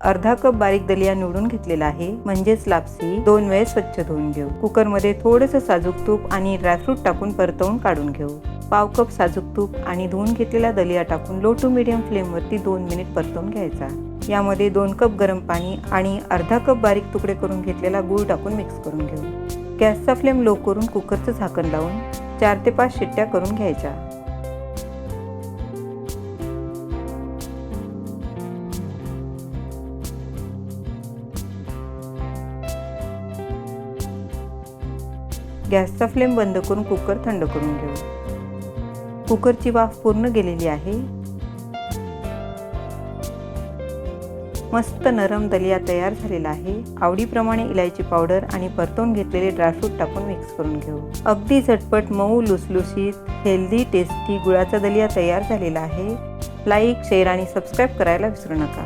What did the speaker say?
अर्धा कप बारीक दलिया निवडून घेतलेला आहे, म्हणजेच लापसी 2 वेळेस स्वच्छ धुवून घेऊ। कुकरमध्ये थोडंसं साजूक तूप आणि ड्रायफ्रूट टाकून परतवून काढून घेऊ। पाव कप साजूक तूप आणि धुवून घेतलेला दलिया टाकून लो टू मीडियम फ्लेमवरती 2 मिनिट परतवून घ्यायचा। यामध्ये 2 कप गरम पाणी आणि अर्धा कप बारीक तुकडे करून घेतलेला गूळ टाकून मिक्स करून घेऊ। गॅसचा फ्लेम लो करून कुकरचं झाकण लावून 4 ते 5 शिट्ट्या करून घ्यायच्या। गॅसचा फ्लेम बंद करून कुकर थंड करून घेऊ। कुकरची वाफ पूर्ण गेलेली आहे। मस्त नरम दलिया तयार झालेला आहे। आवडीप्रमाणे इलायची पावडर आणि परतवून घेतलेले ड्रायफ्रूट टाकून मिक्स करून घेऊ। अगदी झटपट मऊ लुसलुशीत हेल्दी टेस्टी गुळाचा दलिया तयार झालेला आहे। लाईक, शेअर आणि सबस्क्राईब करायला विसरू नका।